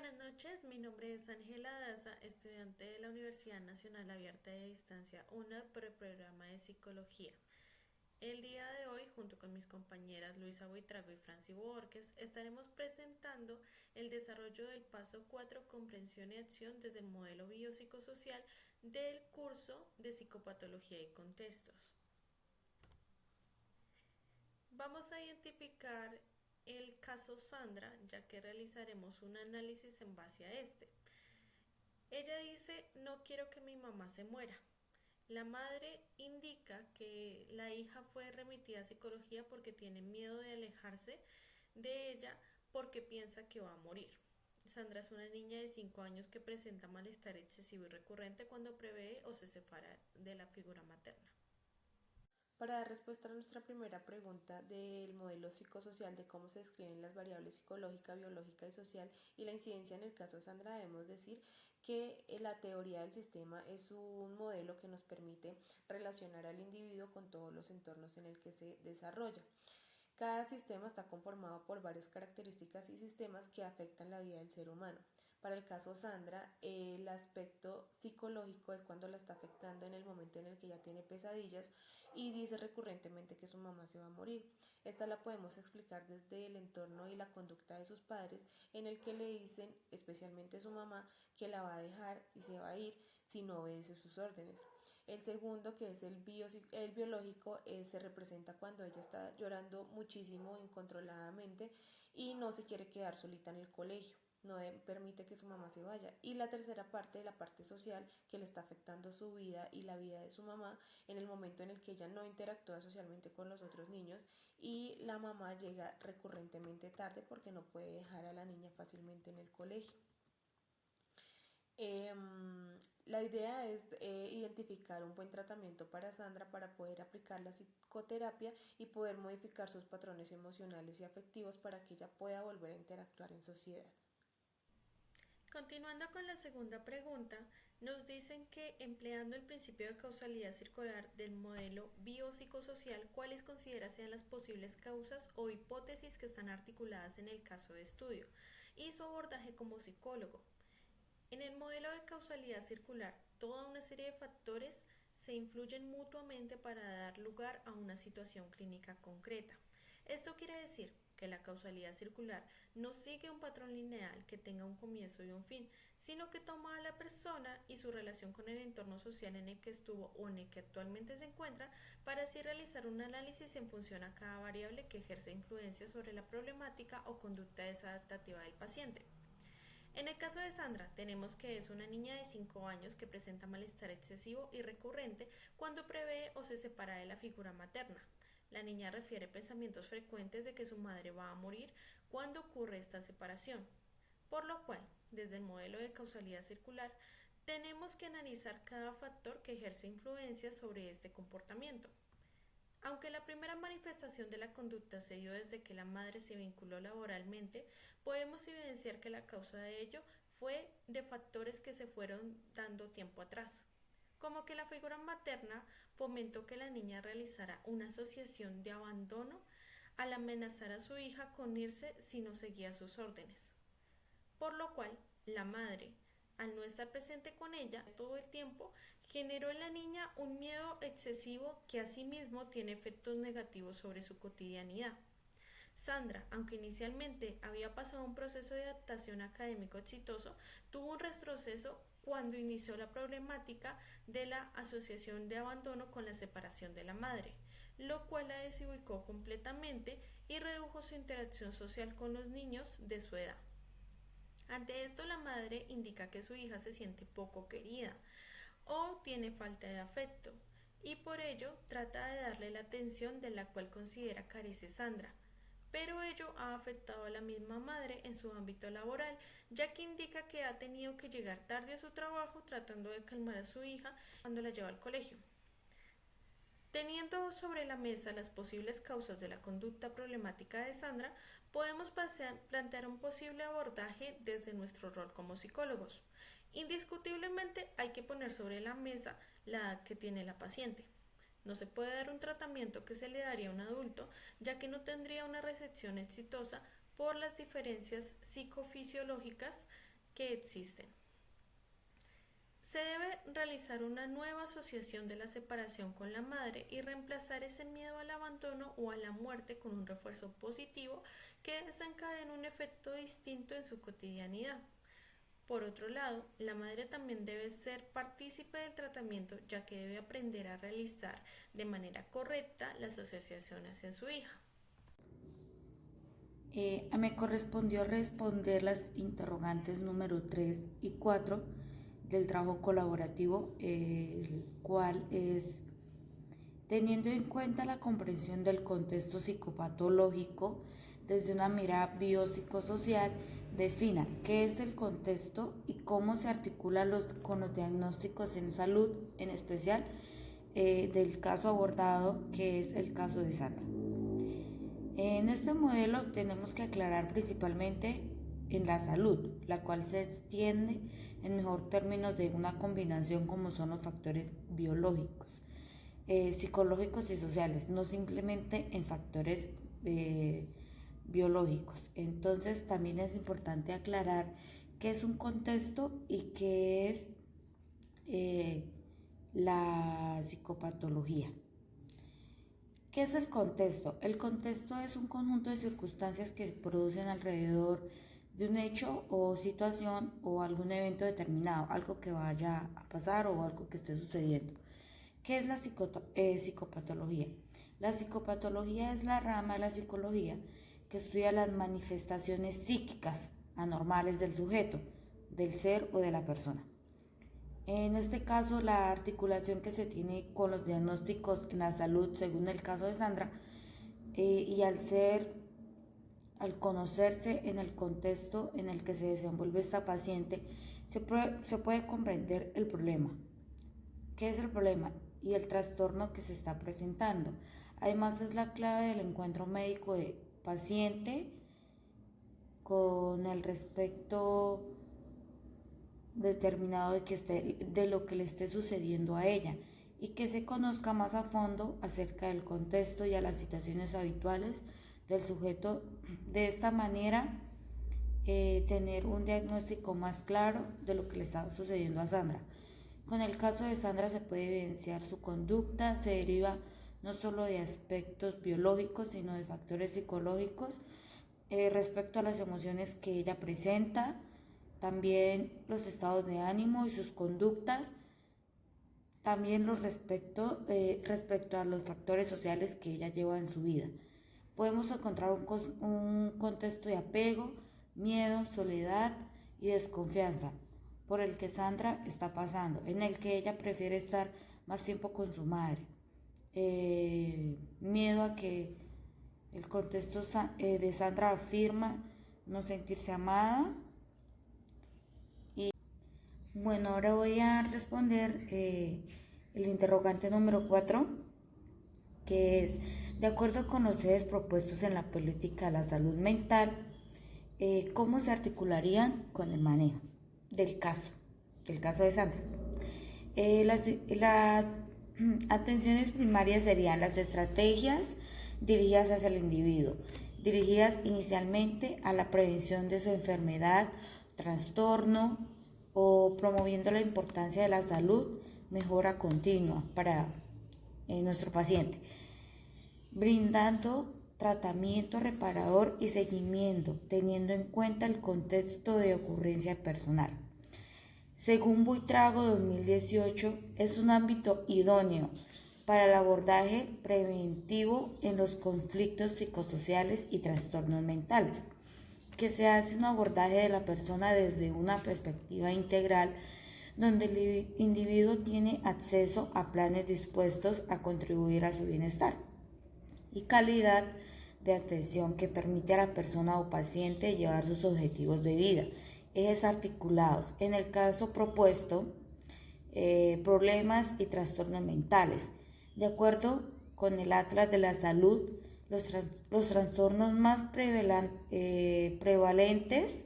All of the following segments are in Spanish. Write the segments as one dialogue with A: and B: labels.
A: buenas noches, mi nombre es Ángela Daza, estudiante de la Universidad Nacional Abierta de Distancia UNA por el programa de Psicología. El día de hoy, junto con mis compañeras Luisa Buitrago y Franci Borges, estaremos presentando el desarrollo del paso 4, comprensión y acción desde el modelo biopsicosocial del curso de psicopatología y contextos. Vamos a identificar el caso Sandra, ya que realizaremos un análisis en base a este. Ella dice: no quiero que mi mamá se muera. La madre indica que la hija fue remitida a psicología porque tiene miedo de alejarse de ella porque piensa que va a morir. Sandra es una niña de 5 años que presenta malestar excesivo y recurrente cuando prevé o se separa de la figura materna.
B: Para dar respuesta a nuestra primera pregunta del modelo psicosocial de cómo se describen las variables psicológica, biológica y social y la incidencia en el caso de Sandra, debemos decir que la teoría del sistema es un modelo que nos permite relacionar al individuo con todos los entornos en el que se desarrolla. Cada sistema está conformado por varias características y sistemas que afectan la vida del ser humano. Para el caso Sandra, el aspecto psicológico es cuando la está afectando en el momento en el que ella tiene pesadillas y dice recurrentemente que su mamá se va a morir. Esta la podemos explicar desde el entorno y la conducta de sus padres, en el que le dicen, especialmente su mamá, que la va a dejar y se va a ir si no obedece sus órdenes. El segundo, que es el biológico, se representa cuando ella está llorando muchísimo, incontroladamente, y no se quiere quedar solita en el colegio, no permite que su mamá se vaya. Y la tercera parte, la parte social, que le está afectando su vida y la vida de su mamá en el momento en el que ella no interactúa socialmente con los otros niños y la mamá llega recurrentemente tarde porque no puede dejar a la niña fácilmente en el colegio. La idea es identificar un buen tratamiento para Sandra para poder aplicar la psicoterapia y poder modificar sus patrones emocionales y afectivos para que ella pueda volver a interactuar en sociedad.
A: Continuando con la segunda pregunta, nos dicen que empleando el principio de causalidad circular del modelo biopsicosocial, ¿cuáles considera sean las posibles causas o hipótesis que están articuladas en el caso de estudio? Y su abordaje como psicólogo. En el modelo de causalidad circular, toda una serie de factores se influyen mutuamente para dar lugar a una situación clínica concreta. Esto quiere decir que la causalidad circular no sigue un patrón lineal que tenga un comienzo y un fin, sino que toma a la persona y su relación con el entorno social en el que estuvo o en el que actualmente se encuentra para así realizar un análisis en función a cada variable que ejerce influencia sobre la problemática o conducta desadaptativa del paciente. En el caso de Sandra, tenemos que es una niña de 5 años que presenta malestar excesivo y recurrente cuando prevé o se separa de la figura materna. La niña refiere pensamientos frecuentes de que su madre va a morir cuando ocurre esta separación. Por lo cual, desde el modelo de causalidad circular, tenemos que analizar cada factor que ejerce influencia sobre este comportamiento. Aunque la primera manifestación de la conducta se dio desde que la madre se vinculó laboralmente, podemos evidenciar que la causa de ello fue de factores que se fueron dando tiempo atrás, como que la figura materna fomentó que la niña realizara una asociación de abandono al amenazar a su hija con irse si no seguía sus órdenes, por lo cual la madre, al no estar presente con ella todo el tiempo, generó en la niña un miedo excesivo que asimismo tiene efectos negativos sobre su cotidianidad. Sandra, aunque inicialmente había pasado un proceso de adaptación académico exitoso, tuvo un retroceso cuando inició la problemática de la asociación de abandono con la separación de la madre, lo cual la desubicó completamente y redujo su interacción social con los niños de su edad. Ante esto, la madre indica que su hija se siente poco querida o tiene falta de afecto y por ello trata de darle la atención de la cual considera carece Sandra. Pero ello ha afectado a la misma madre en su ámbito laboral, ya que indica que ha tenido que llegar tarde a su trabajo tratando de calmar a su hija cuando la lleva al colegio. Teniendo sobre la mesa las posibles causas de la conducta problemática de Sandra, podemos plantear un posible abordaje desde nuestro rol como psicólogos. Indiscutiblemente hay que poner sobre la mesa la edad que tiene la paciente. No se puede dar un tratamiento que se le daría a un adulto, ya que no tendría una recepción exitosa por las diferencias psicofisiológicas que existen. Se debe realizar una nueva asociación de la separación con la madre y reemplazar ese miedo al abandono o a la muerte con un refuerzo positivo que desencadene un efecto distinto en su cotidianidad. Por otro lado, la madre también debe ser partícipe del tratamiento, ya que debe aprender a realizar de manera correcta las asociaciones en su hija.
C: Me correspondió responder las interrogantes número 3 y 4 del trabajo colaborativo, el cual es: teniendo en cuenta la comprensión del contexto psicopatológico desde una mirada biopsicosocial, defina qué es el contexto y cómo se articula con los diagnósticos en salud, en especial del caso abordado, que es el caso de Sandra. En este modelo tenemos que aclarar principalmente en la salud, la cual se extiende en mejor términos de una combinación como son los factores biológicos, psicológicos y sociales, no simplemente en factores biológicos. Entonces también es importante aclarar qué es un contexto y qué es la psicopatología. ¿Qué es el contexto? El contexto es un conjunto de circunstancias que se producen alrededor de un hecho o situación o algún evento determinado, algo que vaya a pasar o algo que esté sucediendo. ¿Qué es la psicopatología? La psicopatología es la rama de la psicología que estudia las manifestaciones psíquicas anormales del sujeto, del ser o de la persona. En este caso, la articulación que se tiene con los diagnósticos en la salud, según el caso de Sandra, y al conocerse en el contexto en el que se desenvuelve esta paciente, se puede comprender el problema. ¿Qué es el problema? Y el trastorno que se está presentando. Además, es la clave del encuentro médico de paciente con el respecto determinado de lo que le esté sucediendo a ella, y que se conozca más a fondo acerca del contexto y a las situaciones habituales del sujeto. De esta manera, tener un diagnóstico más claro de lo que le está sucediendo a Sandra. Con el caso de Sandra se puede evidenciar su conducta, se deriva no solo de aspectos biológicos, sino de factores psicológicos respecto a las emociones que ella presenta, también los estados de ánimo y sus conductas, también respecto a los factores sociales que ella lleva en su vida. Podemos encontrar un contexto de apego, miedo, soledad y desconfianza por el que Sandra está pasando, en el que ella prefiere estar más tiempo con su madre. Miedo a que el contexto de Sandra afirma no sentirse amada. Bueno, ahora voy a responder el interrogante número 4, que es: de acuerdo con los ejes propuestos en la política de la salud mental, ¿cómo se articularían con el manejo del caso de Sandra? Las atenciones primarias serían las estrategias dirigidas hacia el individuo, dirigidas inicialmente a la prevención de su enfermedad, trastorno, o promoviendo la importancia de la salud, mejora continua para nuestro paciente, brindando tratamiento reparador y seguimiento, teniendo en cuenta el contexto de ocurrencia personal. Según Buitrago 2018, es un ámbito idóneo para el abordaje preventivo en los conflictos psicosociales y trastornos mentales, que se hace un abordaje de la persona desde una perspectiva integral, donde el individuo tiene acceso a planes dispuestos a contribuir a su bienestar y calidad de atención que permite a la persona o paciente llevar sus objetivos de vida, ejes articulados. En el caso propuesto, problemas y trastornos mentales. De acuerdo con el Atlas de la Salud, los trastornos más prevalentes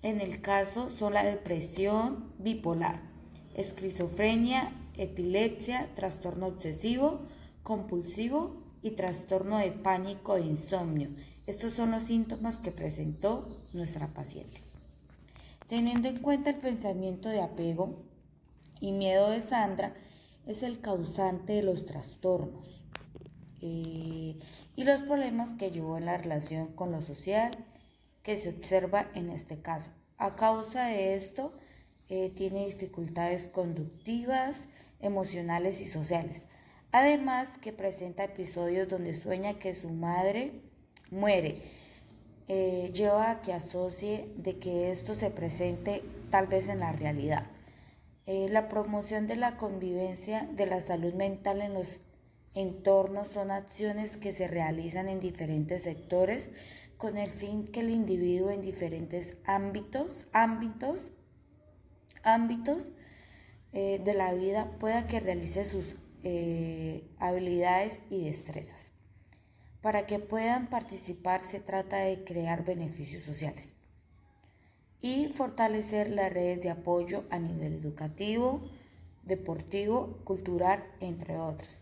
C: en el caso son la depresión bipolar, esquizofrenia, epilepsia, trastorno obsesivo, compulsivo y trastorno de pánico e insomnio. Estos son los síntomas que presentó nuestra paciente. Teniendo en cuenta el pensamiento de apego y miedo de Sandra, es el causante de los trastornos y los problemas que llevó en la relación con lo social que se observa en este caso. A causa de esto, tiene dificultades conductivas, emocionales y sociales. Además que presenta episodios donde sueña que su madre muere. Lleva a que asocie de que esto se presente tal vez en la realidad. La promoción de la convivencia de la salud mental en los entornos son acciones que se realizan en diferentes sectores con el fin que el individuo en diferentes ámbitos de la vida pueda que realice sus habilidades y destrezas. Para que puedan participar se trata de crear beneficios sociales y fortalecer las redes de apoyo a nivel educativo, deportivo, cultural, entre otros.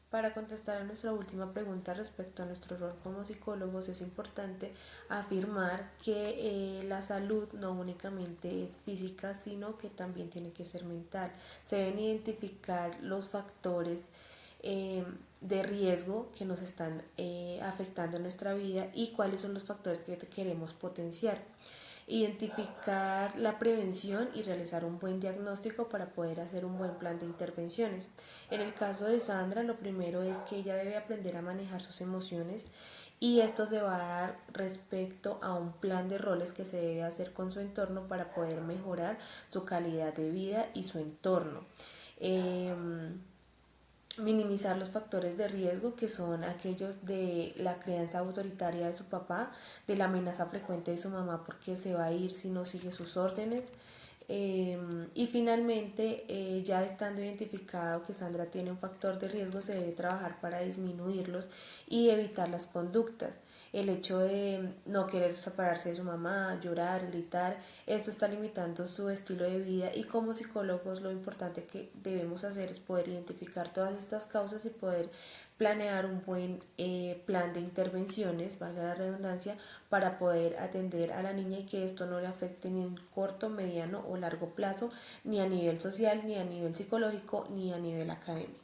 B: Para contestar a nuestra última pregunta respecto a nuestro rol como psicólogos, es importante afirmar que la salud no únicamente es física, sino que también tiene que ser mental. Se deben identificar los factores de riesgo que nos están afectando en nuestra vida y cuáles son los factores que queremos potenciar. Identificar la prevención y realizar un buen diagnóstico para poder hacer un buen plan de intervenciones. En el caso de Sandra, lo primero es que ella debe aprender a manejar sus emociones y esto se va a dar respecto a un plan de roles que se debe hacer con su entorno para poder mejorar su calidad de vida y su entorno. Minimizar los factores de riesgo que son aquellos de la crianza autoritaria de su papá, de la amenaza frecuente de su mamá porque se va a ir si no sigue sus órdenes. Y finalmente, ya estando identificado que Sandra tiene un factor de riesgo, se debe trabajar para disminuirlos y evitar las conductas. El hecho de no querer separarse de su mamá, llorar, gritar, esto está limitando su estilo de vida y como psicólogos lo importante que debemos hacer es poder identificar todas estas causas y poder planear un buen plan de intervenciones, valga la redundancia, para poder atender a la niña y que esto no le afecte ni en corto, mediano o largo plazo, ni a nivel social, ni a nivel psicológico, ni a nivel académico.